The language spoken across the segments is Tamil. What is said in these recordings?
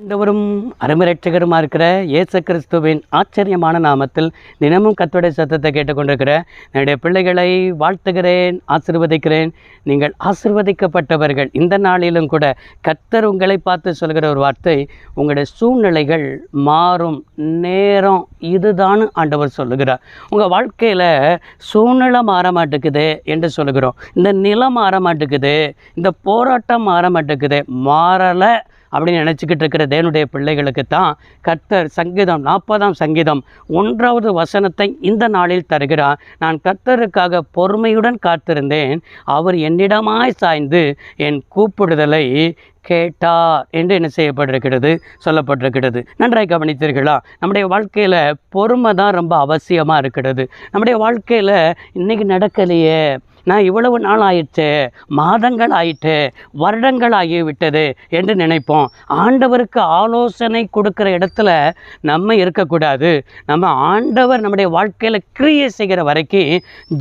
ஆண்டவரும் அருமரட்சகருமா இருக்கிற இயேசு கிறிஸ்துவின் ஆச்சரியமான நாமத்தில் தினமும் கர்த்தருடைய சத்தத்தை கேட்டுக்கொண்டிருக்கிற என்னுடைய பிள்ளைகளை வாழ்த்துகிறேன், ஆசீர்வதிக்கிறேன். நீங்கள் ஆசீர்வதிக்கப்பட்டவர்கள். இந்த நாளிலும் கூட கர்த்தர் உங்களை பார்த்து சொல்கிற ஒரு வார்த்தை, உங்களுடைய சூழ்நிலைகள் மாறும் நேரம் இதுதான் ஆண்டவர் சொல்லுகிறார். உங்கள் வாழ்க்கையில் சூழ்நிலை மாற மாட்டேக்குது என்று சொல்லுகிறோம், இந்த நிலம் மாற மாட்டேக்குது, இந்த போராட்டம் மாற மாட்டேக்குது, மாறலை அப்படின்னு நினச்சிக்கிட்டு இருக்கிற தேவனுடைய பிள்ளைகளுக்கு தான் கர்த்தர் சங்கீதம் 40ஆம் சங்கீதம் 1வது வசனத்தை இந்த நாளில் தருகிறார். நான் கர்த்தருக்காக பொறுமையுடன் காத்திருந்தேன், அவர் என்னிடமாய் சாய்ந்து என் கூப்பிடுதலை கேட்டார் என்று என்ன செய்யப்பட்டிருக்கிறது, சொல்லப்பட்டிருக்கிறது. நன்றாய் கவனித்தீர்களா? நம்முடைய வாழ்க்கையில் பொறுமை தான் ரொம்ப அவசியமாக இருக்கிறது. நம்முடைய வாழ்க்கையில் இன்றைக்கி நடக்கலையே, நான் இவ்வளவு நாள் ஆயிடுச்சு, மாதங்கள் ஆயிட்டு, வருடங்கள் ஆகிவிட்டது என்று நினைப்போம். ஆண்டவருக்கு ஆலோசனை கொடுக்குற இடத்துல நம்ம இருக்கக்கூடாது. நம்ம ஆண்டவர் நம்முடைய வாழ்க்கையில் கிரியை செய்கிற வரைக்கும்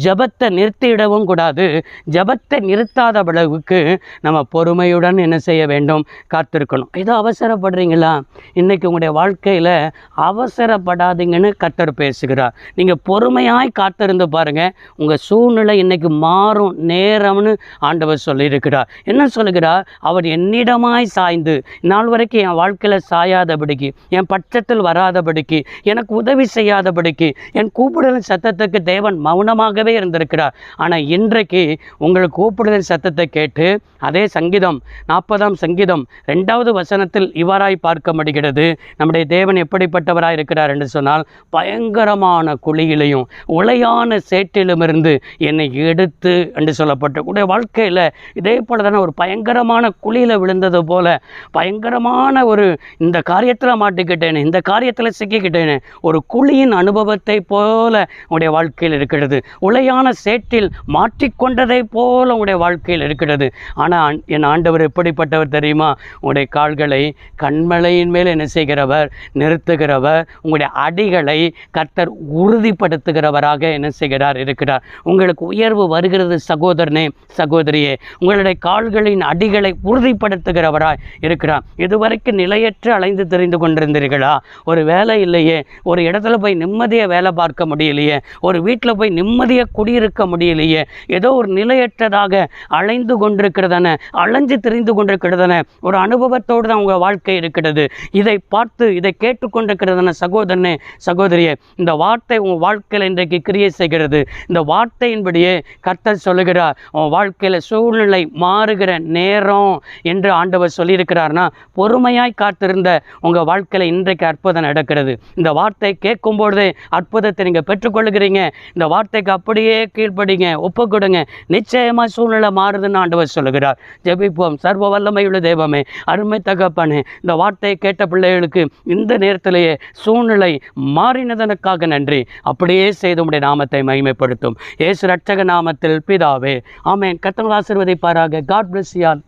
ஜபத்தை நிறுத்திவிடவும் கூடாது. ஜபத்தை நிறுத்தாத அளவுக்கு நம்ம பொறுமையுடன் என்ன செய்ய வேண்டும், காத்திருக்கணும். ஏதோ அவசரப்படுறீங்களா? இன்றைக்கி உங்களுடைய வாழ்க்கையில் அவசரப்படாதீங்கன்னு கர்த்தர் பேசுகிறார். நீங்கள் பொறுமையாய் காத்திருந்து பாருங்கள், உங்கள் சூழ்நிலை இன்றைக்கி மாறும் நேரம்னு ஆண்டவர் சொல்லியிருக்கிறார். என்ன சொல்லுகிறார்? அவர் என்னிடமாய் சாய்ந்து, நாள் வரைக்கும் என் வாழ்க்கையில் சாயாதபடிக்கு, என் பட்சத்தில் வராதபடிக்கு, எனக்கு உதவி செய்யாதபடிக்கு, என் கூப்பிடுதல் சத்தத்துக்கு தேவன் மௌனமாகவே இருந்திருக்கிறார். ஆனால் இன்றைக்கு உங்களுக்கு கூப்பிடுதல் சத்தத்தை கேட்டு அதே சங்கீதம் 40ஆம் சங்கீதம் 2வது வசனத்தில் இவ்வாறாய் பார்க்க முடிகிறது. நம்முடைய தேவன் எப்படிப்பட்டவராய் இருக்கிறார் என்று சொன்னால், பயங்கரமான குழியிலையும் உளையான சேற்றிலுமிருந்து என்னை எடுத்து என்று சொல்லப்பட்ட உடைய வாழ்க்கையில் இதே போல தானே ஒரு பயங்கரமான குழியில் விழுந்தது போல, பயங்கரமான ஒரு இந்த காரியத்தில் மாட்டிக்கிட்டேனே, இந்த காரியத்தில் சிக்கிக்கிட்டேனே, ஒரு குழியின் அனுபவத்தை போல உடைய வாழ்க்கையில் இருக்கிறது. உளையான சேற்றில் மாற்றிக்கொண்டதை போல உடைய வாழ்க்கையில் இருக்கிறது. ஆனால் என் ஆண்டவர் எப்படிப்பட்டவர் தெரியுமா? உங்களுடைய கால்களை கண்மலையின் மேல் என்ன செய்கிறவர், நிறுத்துகிறவர். உங்களுடைய அடிகளை கர்த்தர் உறுதிப்படுத்துகிறவராக என்ன செய்கிறார், இருக்கிறார். உங்களுக்கு உயர்வு வருகிறது சகோதரனே, சகோதரியே. உங்களுடைய கால்களின் அடிகளை உறுதிப்படுத்துகிறவராய் இருக்கிறார். இதுவரைக்கும் நிலையற்று அலைந்து தெரிந்து கொண்டிருந்தீர்களா? ஒரு வேலை இல்லையே, ஒரு இடத்துல போய் நிம்மதியாக வேலை பார்க்க முடியலையே, ஒரு வீட்டில் போய் நிம்மதியாக குடியிருக்க முடியலையே, ஏதோ ஒரு நிலையற்றதாக அலைந்து கொண்டிருக்கிறதான, அலைஞ்சு தெரிந்து கொண்டிருக்கிறதான ஒரு அனுபவத்தோடு தான் உங்கள் வாழ்க்கை இருக்கிறது. இதை பார்த்து இதை கேட்டுக்கொண்டிருக்கிறதான சகோதரனே, சகோதரியே, இந்த வார்த்தை உங்கள் வாழ்க்கையில் இன்றைக்கு கிரியை செய்கிறது. இந்த வார்த்தையின்படியே கர்த்தர் சொல்லுகிறார், உன் வாழ்க்கையில் சூழ்நிலை மாறுகிற நேரம் என்று ஆண்டவர் சொல்லியிருக்கிறார்னா, பொறுமையாய் காத்திருந்த உங்கள் வாழ்க்கையில் இன்றைக்கு அற்புதம் நடக்கிறது. இந்த வார்த்தை கேட்கும்பொழுதே அற்புதத்தை நீங்கள் பெற்றுக்கொள்கிறீங்க. இந்த வார்த்தைக்கு அப்படியே கீழ்ப்படிங்க, ஒப்பு கொடுங்க, நிச்சயமாக சூழ்நிலை மாறுதுன்னு ஆண்டவர் சொல்லுகிறார். ஜெபிப்போம். சர்வ வல்லமையுள்ள தேவமே, அருமை தகப்பனே, இந்த வார்த்தையை கேட்ட பிள்ளைகளுக்கு இந்த நேரத்திலேயே சூழ்நிலை மாறினதற்காக நன்றி. அப்படியே செய்து உம்முடைய நாமத்தை மகிமைப்படுத்தும். இயேசு ரட்சக நாமத்தில் பிதாவே, ஆமென். கர்த்தர் ஆசீர்வதிப்பாராக. God bless you all.